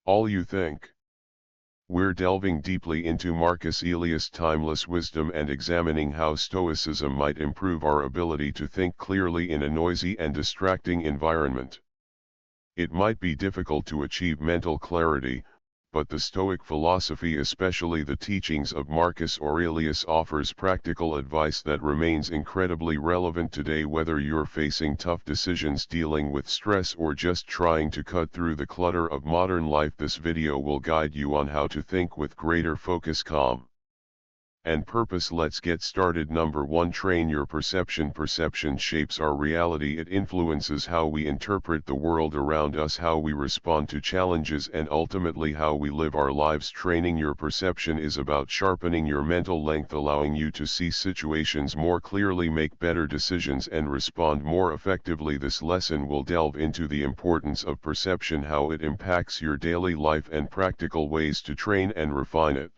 All you think. We're delving deeply into Marcus Aurelius' timeless wisdom and examining how Stoicism might improve our ability to think clearly in a noisy and distracting environment. It might be difficult to achieve mental clarity, but the Stoic philosophy, especially the teachings of Marcus Aurelius, offers practical advice that remains incredibly relevant today, whether you're facing tough decisions, dealing with stress, or just trying to cut through the clutter of modern life. This video will guide you on how to think with greater focus, calm, and purpose. Let's get started. Number 1. Train your perception. Perception shapes our reality. It influences how we interpret the world around us, how we respond to challenges, and ultimately how we live our lives. Training your perception is about sharpening your mental length, allowing you to see situations more clearly, make better decisions, and respond more effectively. This lesson will delve into the importance of perception, how it impacts your daily life, and practical ways to train and refine it.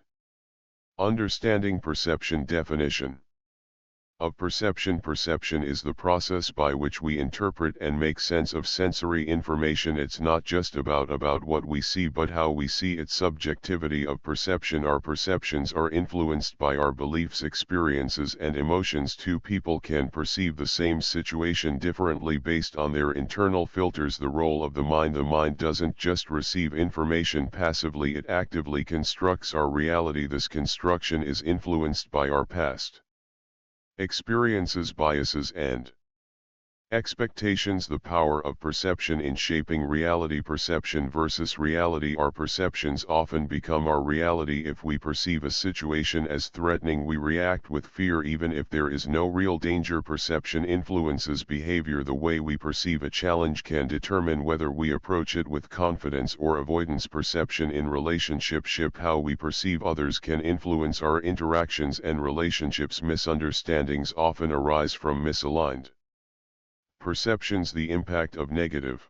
Understanding perception. Definition of perception. Perception is the process by which we interpret and make sense of sensory information. It's not just about what we see, but how we see it. Subjectivity of perception. Our perceptions are influenced by our beliefs, experiences, and emotions. Two people can perceive the same situation differently based on their internal filters. The role of the mind. The mind doesn't just receive information passively, it actively constructs our reality. This construction is influenced by our past experiences, biases, and expectations. The power of perception in shaping reality. Perception versus reality. Our perceptions often become our reality. If we perceive a situation as threatening, we react with fear even if there is no real danger. Perception influences behavior. The way we perceive a challenge can determine whether we approach it with confidence or avoidance. Perception in relationship. How we perceive others can influence our interactions and relationships. Misunderstandings often arise from misaligned perceptions. The impact of negative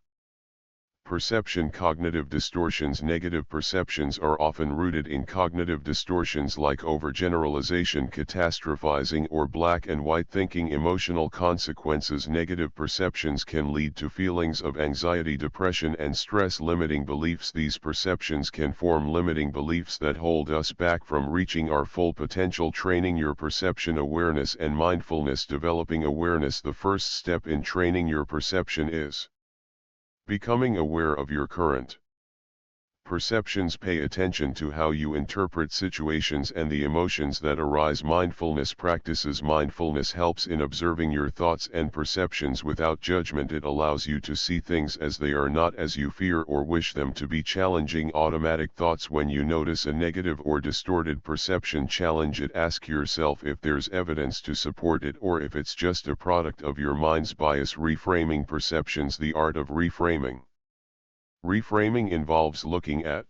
perception. Cognitive distortions. Negative perceptions are often rooted in cognitive distortions like overgeneralization, catastrophizing, or black and white thinking. Emotional consequences. Negative perceptions can lead to feelings of anxiety, depression, and stress. Limiting beliefs. These perceptions can form limiting beliefs that hold us back from reaching our full potential. Training your perception. Awareness and mindfulness. Developing awareness. The first step in training your perception is becoming aware of your current perceptions. Pay attention to how you interpret situations and the emotions that arise. Mindfulness practices. Mindfulness helps in observing your thoughts and perceptions without judgment. It allows you to see things as they are, not as you fear or wish them to be. Challenging automatic thoughts. When you notice a negative or distorted perception, challenge it. Ask yourself if there's evidence to support it or if it's just a product of your mind's bias. Reframing perceptions. The art of reframing. Reframing involves looking at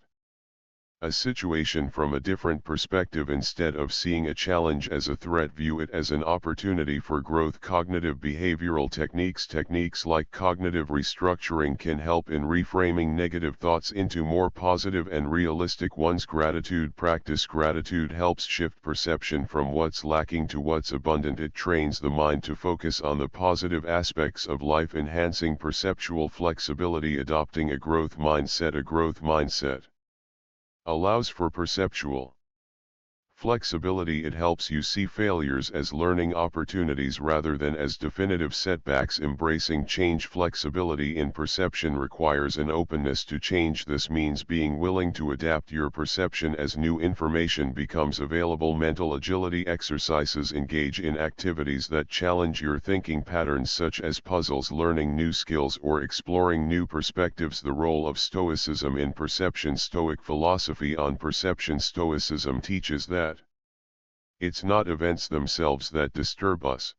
a situation from a different perspective. Instead of seeing a challenge as a threat, view it as an opportunity for growth. Cognitive behavioral techniques. Techniques like cognitive restructuring can help in reframing negative thoughts into more positive and realistic ones. Gratitude practice. Gratitude helps shift perception from what's lacking to what's abundant. It trains the mind to focus on the positive aspects of life, enhancing perceptual flexibility. Adopting a growth mindset. A growth mindset allows for perceptual flexibility. It helps you see failures as learning opportunities rather than as definitive setbacks. Embracing change. Flexibility in perception requires an openness to change. This means being willing to adapt your perception as new information becomes available. Mental agility exercises. Engage in activities that challenge your thinking patterns, such as puzzles, learning new skills, or exploring new perspectives. The role of Stoicism in perception. Stoic philosophy on perception. Stoicism teaches that it's not events themselves that disturb us,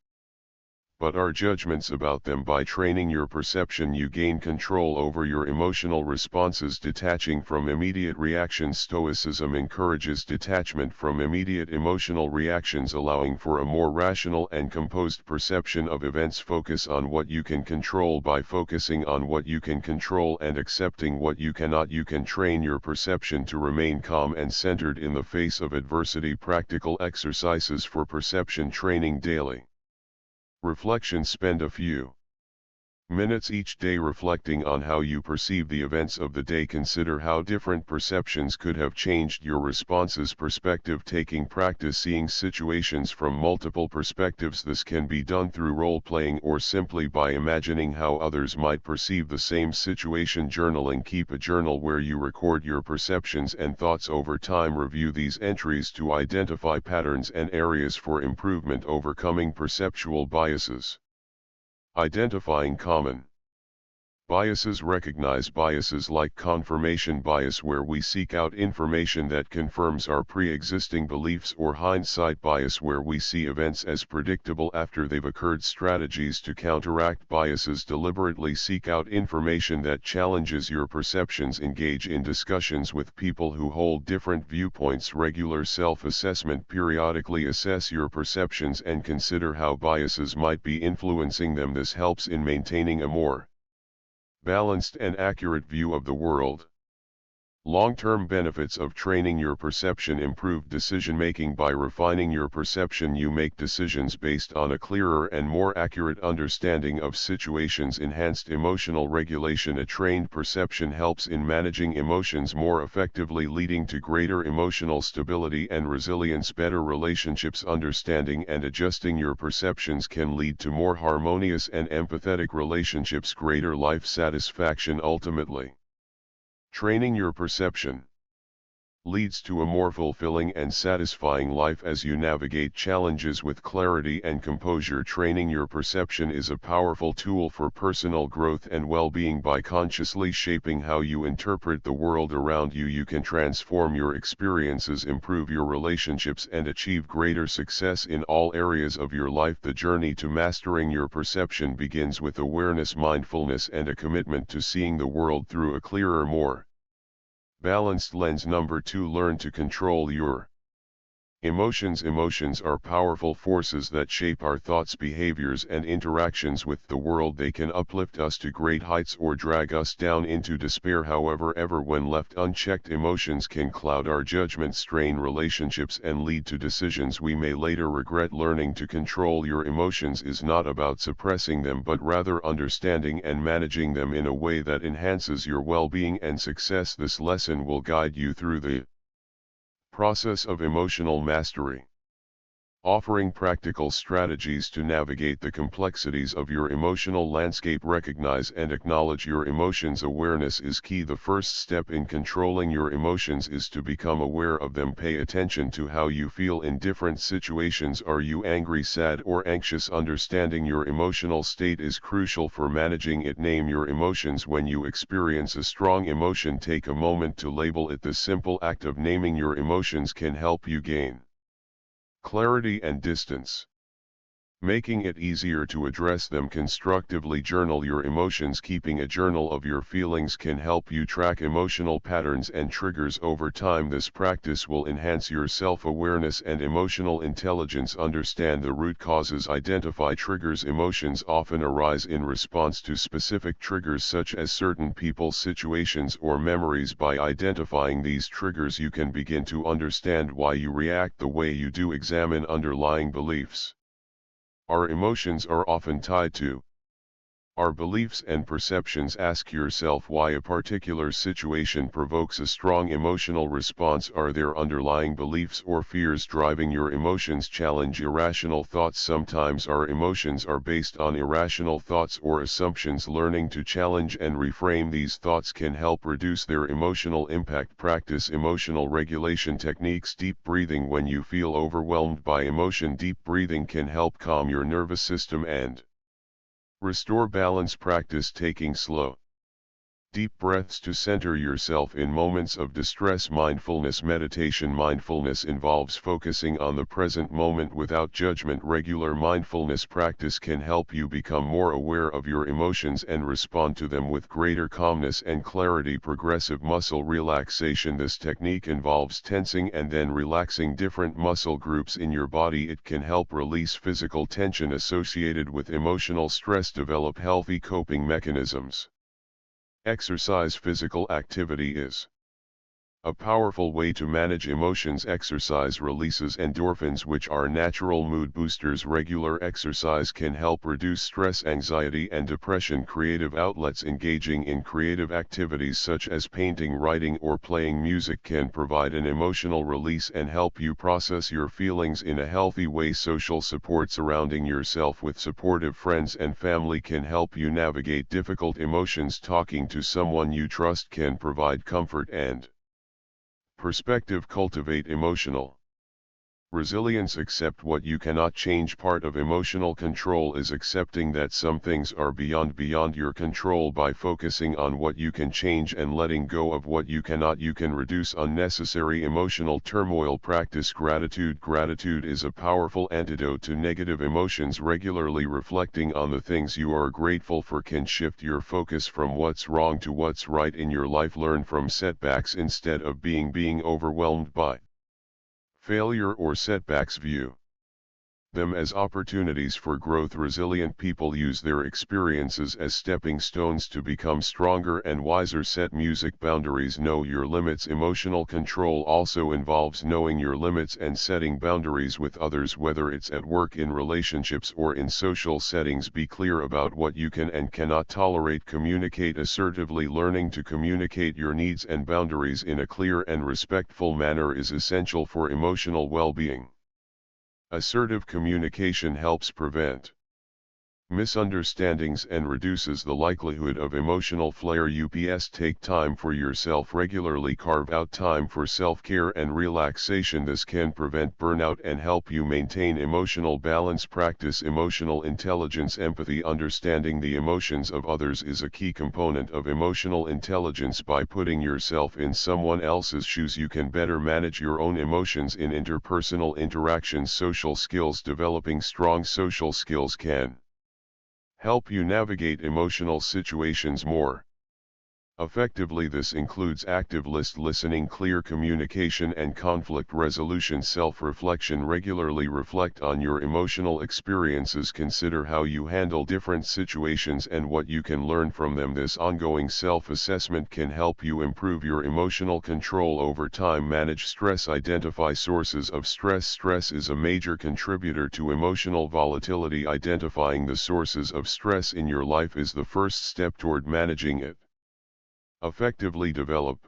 but our judgments about them. By training your perception, you gain control over your emotional responses. Detaching from immediate reactions. Stoicism encourages detachment from immediate emotional reactions, allowing for a more rational and composed perception of events. Focus on what you can control. By focusing on what you can control and accepting what you cannot, you can train your perception to remain calm and centered in the face of adversity. Practical exercises for perception training daily reflection. Spend a few Minutes each day reflecting on how you perceive the events of the day. Consider how different perceptions could have changed your responses. Perspective taking practice seeing situations from multiple perspectives. This can be done through role-playing or simply by imagining how others might perceive the same situation. Journaling keep a journal where you record your perceptions and thoughts over time. Review these entries to identify patterns and areas for improvement. Overcoming perceptual biases. Identifying common biases. Recognize biases like confirmation bias, where we seek out information that confirms our pre-existing beliefs, or hindsight bias, where we see events as predictable after they've occurred. Strategies to counteract biases. Deliberately seek out information that challenges your perceptions. Engage in discussions with people who hold different viewpoints. Regular self-assessment. Periodically assess your perceptions and consider how biases might be influencing them. This helps in maintaining a more balanced and accurate view of the world. Long-term benefits of training your perception. Improved decision-making. By refining your perception, you make decisions based on a clearer and more accurate understanding of situations. Enhanced emotional regulation. A trained perception helps in managing emotions more effectively, leading to greater emotional stability and resilience. Better relationships. Understanding and adjusting your perceptions can lead to more harmonious and empathetic relationships. Greater life satisfaction. Ultimately, training your perception leads to a more fulfilling and satisfying life as you navigate challenges with clarity and composure. Training your perception is a powerful tool for personal growth and well-being. By consciously shaping how you interpret the world around you, you can transform your experiences, improve your relationships, and achieve greater success in all areas of your life. The journey to mastering your perception begins with awareness, mindfulness, and a commitment to seeing the world through a clearer, more balanced lens. Number 2. Learn to control your emotions. Emotions are powerful forces that shape our thoughts, behaviors, and interactions with the world. They can uplift us to great heights or drag us down into despair. However, when left unchecked, emotions can cloud our judgment, strain relationships, and lead to decisions we may later regret. Learning to control your emotions is not about suppressing them, but rather understanding and managing them in a way that enhances your well-being and success. This lesson will guide you through the process of emotional mastery, offering practical strategies to navigate the complexities of your emotional landscape. Recognize and acknowledge your emotions. Awareness is key. The first step in controlling your emotions is to become aware of them. Pay attention to how you feel in different situations. Are you angry, sad, or anxious? Understanding your emotional state is crucial for managing it. Name your emotions. When you experience a strong emotion, take a moment to label it. The simple act of naming your emotions can help you gain clarity and distance, making it easier to address them constructively. Journal your emotions. Keeping a journal of your feelings can help you track emotional patterns and triggers over time. This practice will enhance your self-awareness and emotional intelligence. Understand the root causes. Identify triggers. Emotions often arise in response to specific triggers, such as certain people, situations, or memories. By identifying these triggers, you can begin to understand why you react the way you do. Examine underlying beliefs. Our emotions are often tied to our beliefs and perceptions. Ask yourself why a particular situation provokes a strong emotional response. Are there underlying beliefs or fears driving your emotions? Challenge irrational thoughts. Sometimes our emotions are based on irrational thoughts or assumptions. Learning to challenge and reframe these thoughts can help reduce their emotional impact. Practice emotional regulation techniques. Deep breathing. When you feel overwhelmed by emotion, deep breathing can help calm your nervous system and restore balance. Practice taking slow, deep breaths to center yourself in moments of distress. Mindfulness meditation. Mindfulness involves focusing on the present moment without judgment. Regular mindfulness practice can help you become more aware of your emotions and respond to them with greater calmness and clarity. Progressive muscle relaxation. This technique involves tensing and then relaxing different muscle groups in your body. It can help release physical tension associated with emotional stress. Develop healthy coping mechanisms. Exercise. Physical activity is A powerful way to manage emotions. Exercise releases endorphins, which are natural mood boosters. Regular exercise can help reduce stress, anxiety, and depression. Creative outlets. Engaging in creative activities such as painting, writing, or playing music can provide an emotional release and help you process your feelings in a healthy way. Social support. Surrounding yourself with supportive friends and family can help you navigate difficult emotions. Talking to someone you trust can provide comfort and perspective. Cultivate emotional resilience. Accept what you cannot change. Part of emotional control is accepting that some things are beyond your control. By focusing on what you can change and letting go of what you cannot, you can reduce unnecessary emotional turmoil. Practice gratitude. Gratitude is a powerful antidote to negative emotions. Regularly reflecting on the things you are grateful for can shift your focus from what's wrong to what's right in your life. Learn from setbacks instead of being overwhelmed by failure or setbacks. View them as opportunities for growth. Resilient people use their experiences as stepping stones to become stronger and wiser. Set music boundaries. Know your limits. Emotional control also involves knowing your limits and setting boundaries with others, whether it's at work, in relationships, or in social settings. Be clear about what you can and cannot tolerate. Communicate assertively. Learning to communicate your needs and boundaries in a clear and respectful manner is essential for emotional well-being. Assertive communication helps prevent misunderstandings and reduces the likelihood of emotional flare. Take time for yourself regularly. Carve out time for self-care and relaxation. This can prevent burnout and help you maintain emotional balance. Practice emotional intelligence. Empathy. Understanding the emotions of others is a key component of emotional intelligence. By putting yourself in someone else's shoes, you can better manage your own emotions in interpersonal interactions. Social skills. Developing strong social skills can help you navigate emotional situations more effectively. This includes active listening, clear communication, and conflict resolution. Self-reflection. Regularly reflect on your emotional experiences. Consider how you handle different situations and what you can learn from them. This ongoing self-assessment can help you improve your emotional control over time. Manage stress. Identify sources of stress. Stress is a major contributor to emotional volatility. Identifying the sources of stress in your life is the first step toward managing it effectively. Develop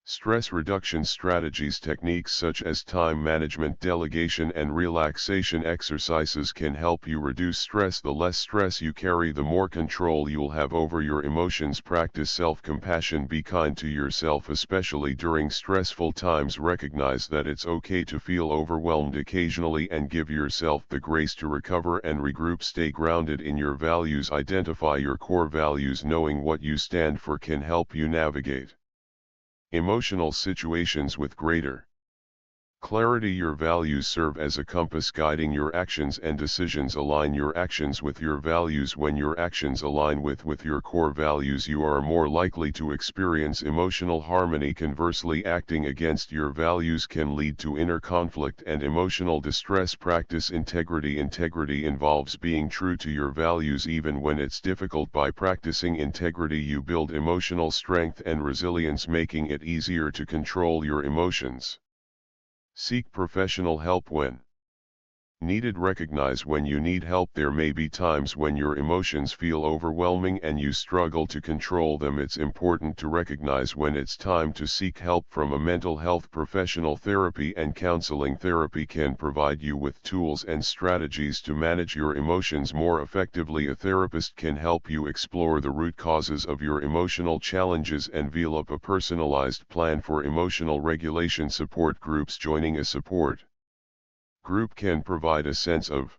stress reduction strategies. Techniques such as time management, delegation, and relaxation exercises can help you reduce stress. The less stress you carry, the more control you'll have over your emotions. Practice self-compassion. Be kind to yourself, especially during stressful times. Recognize that it's okay to feel overwhelmed occasionally and give yourself the grace to recover and regroup. Stay grounded in your values. Identify your core values. Knowing what you stand for can help you navigate emotional situations with greater clarity. Your values serve as a compass guiding your actions and decisions. Align your actions with your values. When your actions align with your core values, you are more likely to experience emotional harmony. Conversely, acting against your values can lead to inner conflict and emotional distress. Practice integrity. Integrity involves being true to your values even when it's difficult. By practicing integrity, you build emotional strength and resilience, making it easier to control your emotions. Seek professional help when needed. Recognize when you need help. There may be times when your emotions feel overwhelming and you struggle to control them. It's important to recognize when it's time to seek help from a mental health professional. Therapy and counseling. Therapy can provide you with tools and strategies to manage your emotions more effectively. A therapist can help you explore the root causes of your emotional challenges and develop a personalized plan for emotional regulation. Support groups. Joining a support group can provide a sense of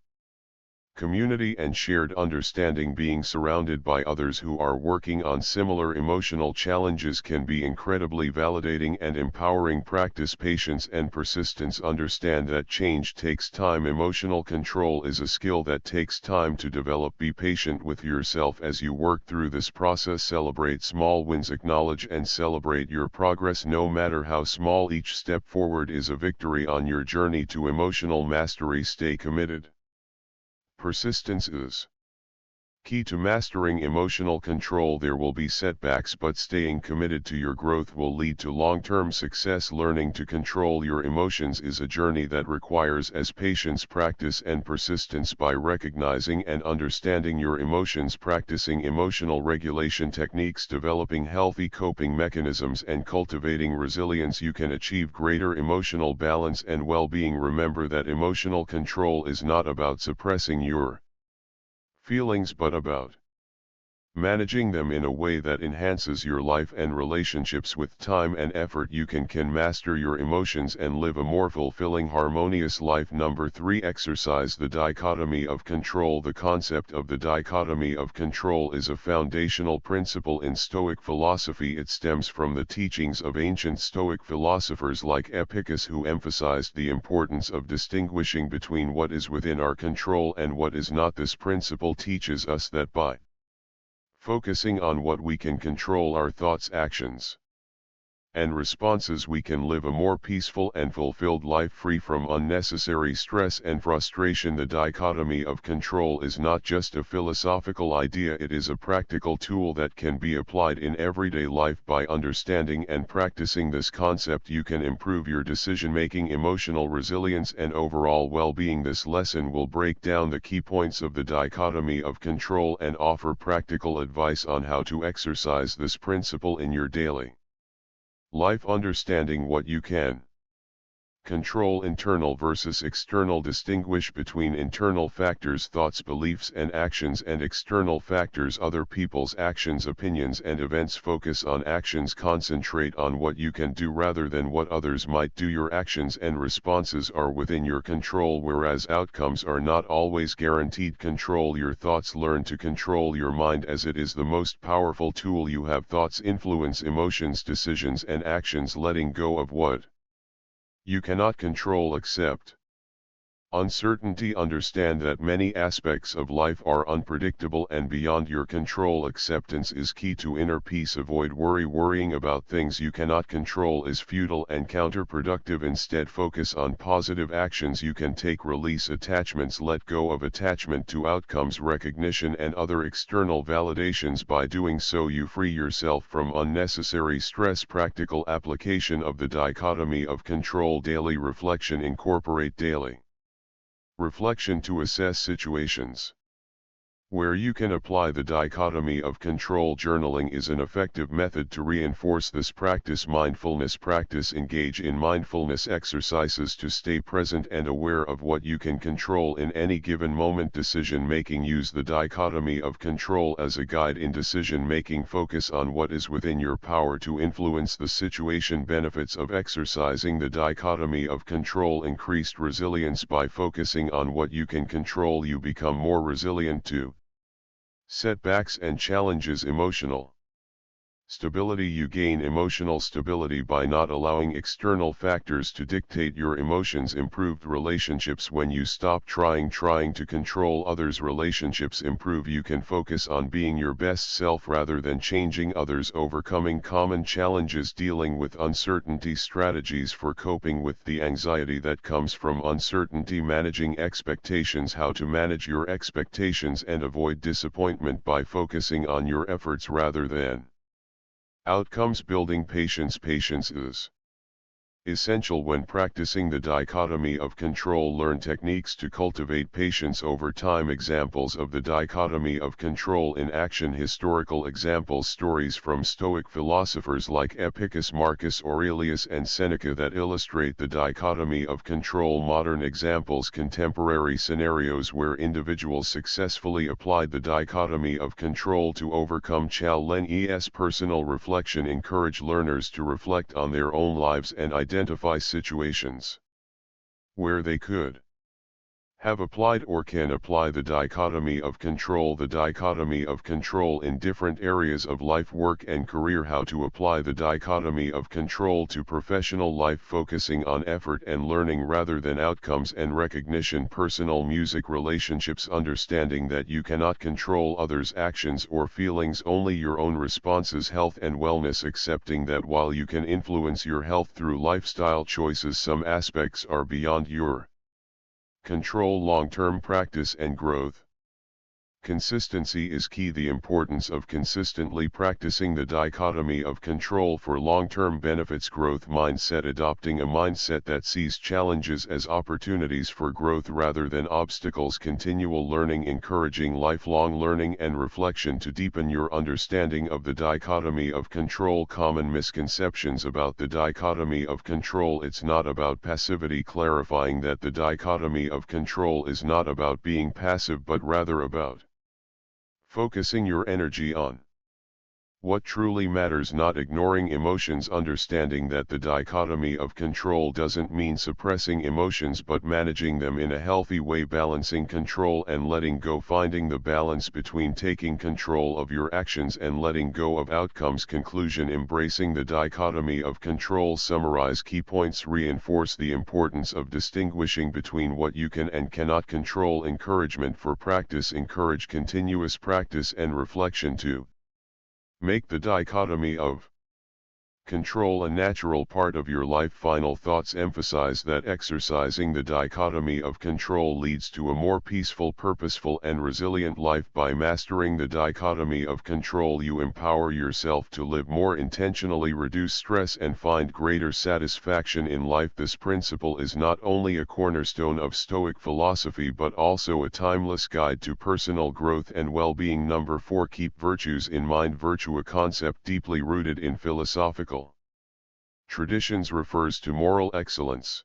community and shared understanding. Being surrounded by others who are working on similar emotional challenges can be incredibly validating and empowering. Practice patience and persistence. Understand that change takes time. Emotional control is a skill that takes time to develop. Be patient with yourself as you work through this process. Celebrate small wins. Acknowledge and celebrate your progress. No matter how small, each step forward is a victory on your journey to emotional mastery. Stay committed. Persistence is Key to mastering emotional control: there will be setbacks, but staying committed to your growth will lead to long-term success. Learning to control your emotions is a journey that requires patience, practice and persistence. By recognizing and understanding your emotions, practicing emotional regulation techniques, developing healthy coping mechanisms and cultivating resilience, you can achieve greater emotional balance and well-being. Remember that emotional control is not about suppressing your feelings but about managing them in a way that enhances your life and relationships. With time and effort, you can master your emotions and live a more fulfilling, harmonious life. Number 3. Exercise the dichotomy of control. The concept of the dichotomy of control is a foundational principle in Stoic philosophy. It stems from the teachings of ancient Stoic philosophers like Epictetus, who emphasized the importance of distinguishing between what is within our control and what is not. This principle teaches us that by focusing on what we can control, our thoughts, actions, and responses, we can live a more peaceful and fulfilled life, free from unnecessary stress and frustration. The dichotomy of control is not just a philosophical idea, it is a practical tool that can be applied in everyday life. By understanding and practicing this concept, you can improve your decision-making, emotional resilience and overall well-being. This lesson will break down the key points of the dichotomy of control and offer practical advice on how to exercise this principle in your daily life. Understanding what you can control: internal versus external. Distinguish between internal factors, thoughts, beliefs and actions, and external factors, other people's actions, opinions and events. Focus on actions. Concentrate on what you can do rather than what others might do. Your actions and responses are within your control, whereas outcomes are not always guaranteed. Control your thoughts. Learn to control your mind, as it is the most powerful tool you have. Thoughts influence emotions, decisions and actions. Letting go of what you cannot control, accept uncertainty. Understand that many aspects of life are unpredictable and beyond your control. Acceptance is key to inner peace. Avoid worry. Worrying about things you cannot control is futile and counterproductive. Instead, focus on positive actions you can take. Release attachments. Let go of attachment to outcomes, recognition and other external validations. By doing so, you free yourself from unnecessary stress. Practical application of the dichotomy of control: daily reflection. Incorporate daily reflection to assess situations where you can apply the dichotomy of control. Journaling is an effective method to reinforce this practice. Mindfulness practice: engage in mindfulness exercises to stay present and aware of what you can control in any given moment. Decision making: use the dichotomy of control as a guide in decision making. Focus on what is within your power to influence the situation. Benefits of exercising the dichotomy of control: increased resilience. By focusing on what you can control, you become more resilient to setbacks and challenges. Emotional stability: you gain emotional stability by not allowing external factors to dictate your emotions. Improved relationships: when you stop trying to control others, relationships improve. You can focus on being your best self rather than changing others. Overcoming common challenges: dealing with uncertainty, strategies for coping with the anxiety that comes from uncertainty. Managing expectations: how to manage your expectations and avoid disappointment by focusing on your efforts rather than outcomes. Building patience: patience is essential when practicing the dichotomy of control. Learn techniques to cultivate patience over time. Examples of the dichotomy of control in action: historical examples, stories from Stoic philosophers like Epictetus, Marcus Aurelius and Seneca that illustrate the dichotomy of control. Modern examples: contemporary scenarios where individuals successfully applied the dichotomy of control to overcome challenges. Personal reflection: encourage learners to reflect on their own lives and identify situations where they could have applied or can apply the dichotomy of control. The dichotomy of control in different areas of life, work and career. How to apply the dichotomy of control to professional life: focusing on effort and learning rather than outcomes and recognition. Personal music: relationships: understanding that you cannot control others' actions or feelings, only your own responses. Health and wellness: accepting that while you can influence your health through lifestyle choices, some aspects are beyond your control. Long-term practice and growth: Consistency is key. The importance of consistently practicing the dichotomy of control for long-term benefits. Growth mindset. Adopting a mindset that sees challenges as opportunities for growth rather than obstacles. Continual learning. Encouraging lifelong learning and reflection to deepen your understanding of the dichotomy of control. Common misconceptions about the dichotomy of control. It's not about passivity. Clarifying that the dichotomy of control is not about being passive but rather about focusing your energy on what truly matters, not ignoring emotions. Understanding that the dichotomy of control doesn't mean suppressing emotions but managing them in a healthy way. Balancing control and letting go. Finding the balance between taking control of your actions and letting go of outcomes. Conclusion. Embracing the dichotomy of control. Summarize key points. Reinforce the importance of distinguishing between what you can and cannot control. Encouragement for practice. Encourage continuous practice and reflection to make the dichotomy of control a natural part of your life. Final thoughts. Emphasize that exercising the dichotomy of control leads to a more peaceful, purposeful, and resilient life. By mastering the dichotomy of control, you empower yourself to live more intentionally, reduce stress, and find greater satisfaction in life. This principle is not only a cornerstone of Stoic philosophy but also a timeless guide to personal growth and well-being. Number 4. Keep virtues in mind. Virtue, a concept deeply rooted in philosophical traditions, refers to moral excellence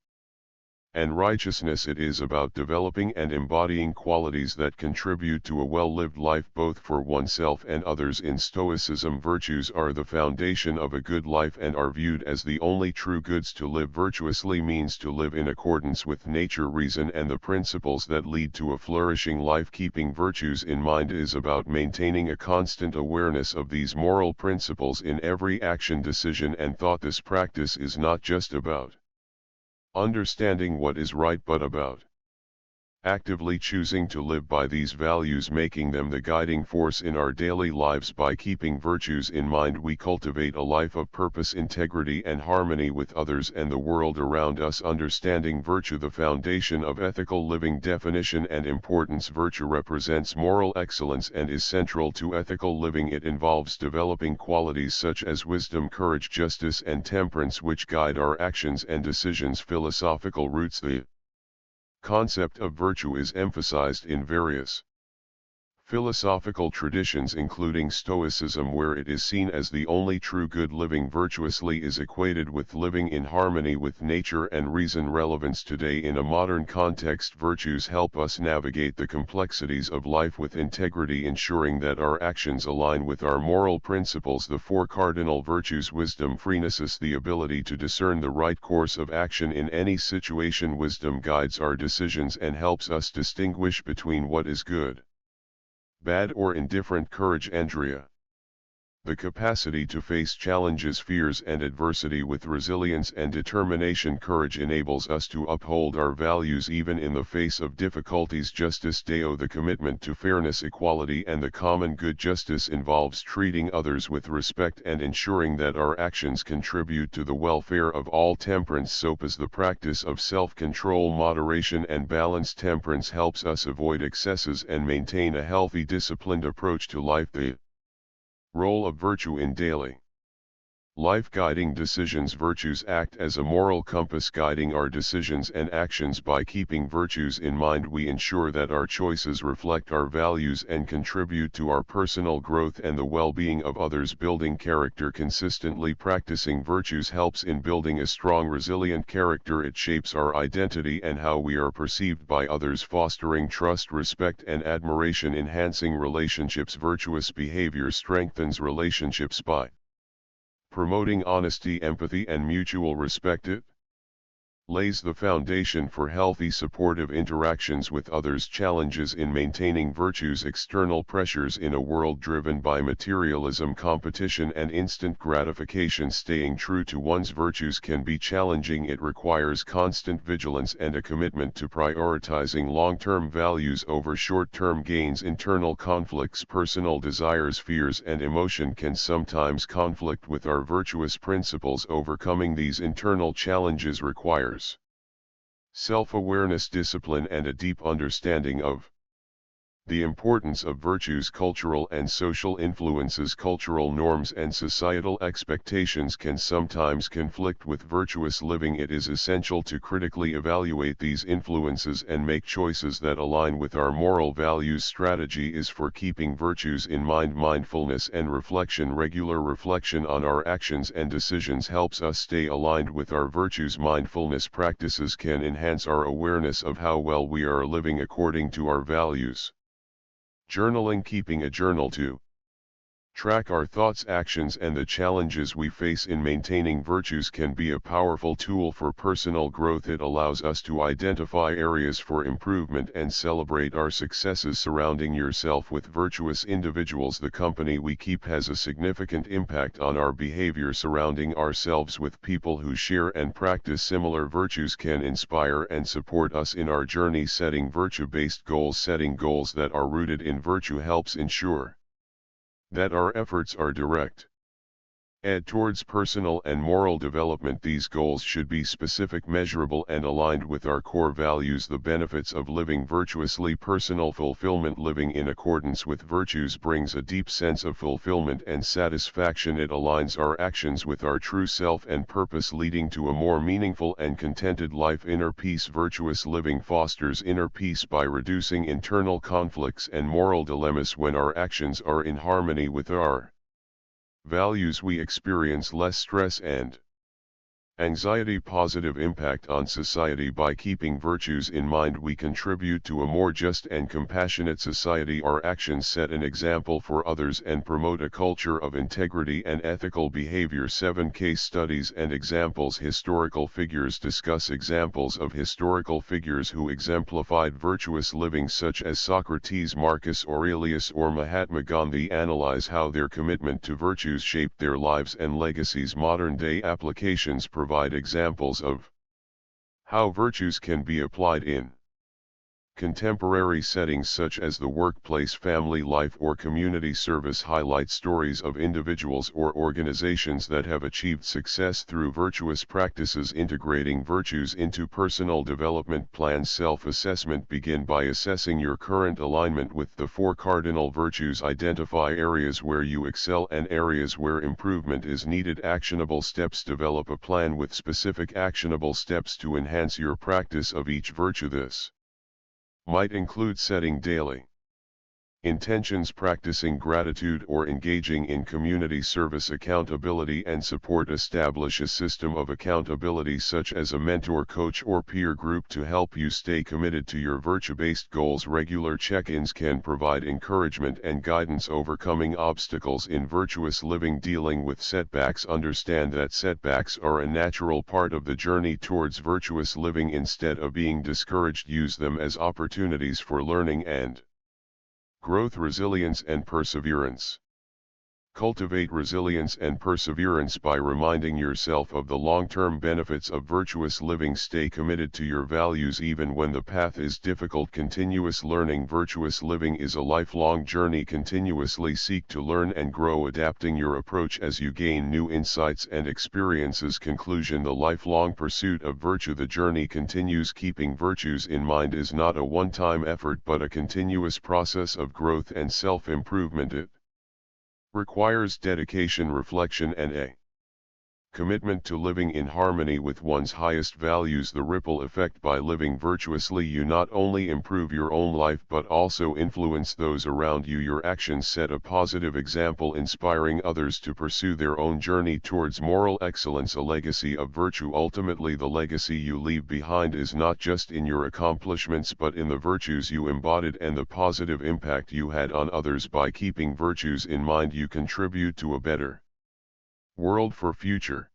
and righteousness. It is about developing and embodying qualities that contribute to a well-lived life both for oneself and others. In Stoicism, virtues are the foundation of a good life and are viewed as the only true goods. To live virtuously means to live in accordance with nature, reason, and the principles that lead to a flourishing life. Keeping virtues in mind is about maintaining a constant awareness of these moral principles in every action, decision, and thought. This practice is not just about understanding what is right but about actively choosing to live by these values, making them the guiding force in our daily lives. By keeping virtues in mind, we cultivate a life of purpose, integrity, and harmony with others and the world around us. Understanding virtue, the foundation of ethical living. Definition and importance. Virtue represents moral excellence and is central to ethical living. It involves developing qualities such as wisdom, courage, justice, and temperance which guide our actions and decisions. Philosophical roots. The concept of virtue is emphasized in various philosophical traditions including Stoicism, where it is seen as the only true good. Living virtuously is equated with living in harmony with nature and reason. Relevance today. In a modern context, virtues help us navigate the complexities of life with integrity, ensuring that our actions align with our moral principles. The 4 cardinal virtues. Wisdom, phrenesis, the ability to discern the right course of action in any situation. Wisdom guides our decisions and helps us distinguish between what is good, bad, or indifferent. Courage, Andrea, the capacity to face challenges, fears, and adversity with resilience and determination. Courage enables us to uphold our values even in the face of difficulties. Justice, Deo, the commitment to fairness, equality, and the common good. Justice involves treating others with respect and ensuring that our actions contribute to the welfare of all. Temperance, Sophos, the practice of self-control, moderation, and balance. Temperance helps us avoid excesses and maintain a healthy, disciplined approach to life. The role of virtue in daily life. Guiding decisions. Virtues act as a moral compass guiding our decisions and actions. By keeping virtues in mind, we ensure that our choices reflect our values and contribute to our personal growth and the well-being of others. Building character. Consistently practicing virtues helps in building a strong, resilient character. It shapes our identity and how we are perceived by others, fostering trust, respect, and admiration. Enhancing relationships. Virtuous behavior strengthens relationships by promoting honesty, empathy, and mutual respect. It lays the foundation for healthy, supportive interactions with others. Challenges in maintaining virtues. External pressures. In a world driven by materialism, competition, and instant gratification, staying true to one's virtues can be challenging. It requires constant vigilance and a commitment to prioritizing long-term values over short-term gains. Internal conflicts. Personal desires, fears, and emotion can sometimes conflict with our virtuous principles. Overcoming these internal challenges requires self-awareness, discipline, and a deep understanding of The importance of virtues. Cultural and social influences. Cultural norms and societal expectations can sometimes conflict with virtuous living. It is essential to critically evaluate these influences and make choices that align with our moral values. Strategy is for keeping virtues in mind. Mindfulness and reflection. Regular reflection on our actions and decisions helps us stay aligned with our virtues. Mindfulness practices can enhance our awareness of how well we are living according to our values. Journaling. Keeping a journal to track our thoughts, actions, and the challenges we face in maintaining virtues can be a powerful tool for personal growth. It allows us to identify areas for improvement and celebrate our successes. Surrounding yourself with virtuous individuals. The company we keep has a significant impact on our behavior. Surrounding ourselves with people who share and practice similar virtues can inspire and support us in our journey. Setting virtue-based goals. Setting goals that are rooted in virtue helps ensure that our efforts are directed towards personal and moral development. These goals should be specific, measurable, and aligned with our core values. The benefits of living virtuously. Personal fulfillment. Living in accordance with virtues brings a deep sense of fulfillment and satisfaction. It aligns our actions with our true self and purpose, leading to a more meaningful and contented life. Inner peace. Virtuous living fosters inner peace by reducing internal conflicts and moral dilemmas. When our actions are in harmony with our values, we experience less stress and anxiety. Positive impact on society. By keeping virtues in mind, we contribute to a more just and compassionate society. Our actions set an example for others and promote a culture of integrity and ethical behavior. 7 Case studies and examples. Historical figures. Discuss examples of historical figures who exemplified virtuous living, such as Socrates, Marcus Aurelius, or Mahatma Gandhi. Analyze how their commitment to virtues shaped their lives and legacies. Modern-day applications provide examples of how virtues can be applied in contemporary settings such as the workplace, family life, or community service. Highlight stories of individuals or organizations that have achieved success through virtuous practices. Integrating virtues into personal development plans. Self-assessment. Begin by assessing your current alignment with the 4 cardinal virtues. Identify areas where you excel and areas where improvement is needed. Actionable steps. Develop a plan with specific actionable steps to enhance your practice of each virtue. This might include setting daily intentions, practicing gratitude, or engaging in community service. Accountability and support. Establish a system of accountability such as a mentor, coach, or peer group to help you stay committed to your virtue-based goals. Regular check-ins can provide encouragement and guidance. Overcoming obstacles in virtuous living. Dealing with setbacks. Understand that setbacks are a natural part of the journey towards virtuous living. Instead of being discouraged, use them as opportunities for learning and growth. Resilience and perseverance. Cultivate resilience and perseverance by reminding yourself of the long-term benefits of virtuous living. Stay committed to your values even when the path is difficult. Continuous learning. Virtuous living is a lifelong journey. Continuously seek to learn and grow, adapting your approach as you gain new insights and experiences. Conclusion. The lifelong pursuit of virtue. The journey continues. Keeping virtues in mind is not a one-time effort but a continuous process of growth and self-improvement. It requires dedication, reflection, and a commitment to living in harmony with one's highest values. The ripple effect. By living virtuously, you not only improve your own life but also influence those around you. Your actions set a positive example, inspiring others to pursue their own journey towards moral excellence. A legacy of virtue. Ultimately, the legacy you leave behind is not just in your accomplishments but in the virtues you embodied and the positive impact you had on others. By keeping virtues in mind, you contribute to a better world for future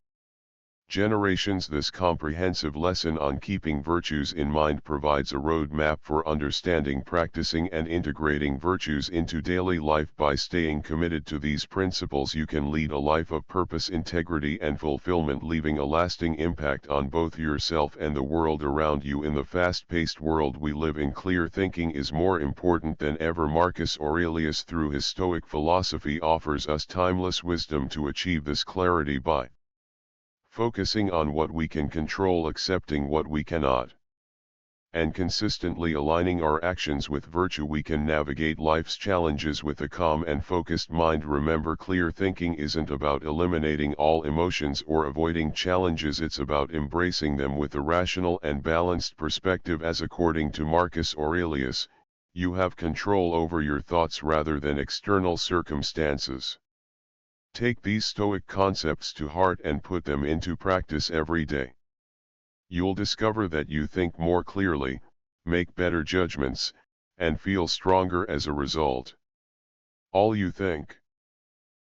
generations. This comprehensive lesson on keeping virtues in mind provides a roadmap for understanding, practicing, and integrating virtues into daily life. By staying committed to these principles, you can lead a life of purpose, integrity, and fulfillment, leaving a lasting impact on both yourself and the world around you. In the fast-paced world we live in, clear thinking is more important than ever. Marcus Aurelius, through his Stoic philosophy, offers us timeless wisdom to achieve this clarity by focusing on what we can control, accepting what we cannot, and consistently aligning our actions with virtue, we can navigate life's challenges with a calm and focused mind. Remember, clear thinking isn't about eliminating all emotions or avoiding challenges, it's about embracing them with a rational and balanced perspective. As according to Marcus Aurelius, you have control over your thoughts rather than external circumstances. Take these Stoic concepts to heart and put them into practice every day. You'll discover that you think more clearly, make better judgments, and feel stronger as a result. All you think.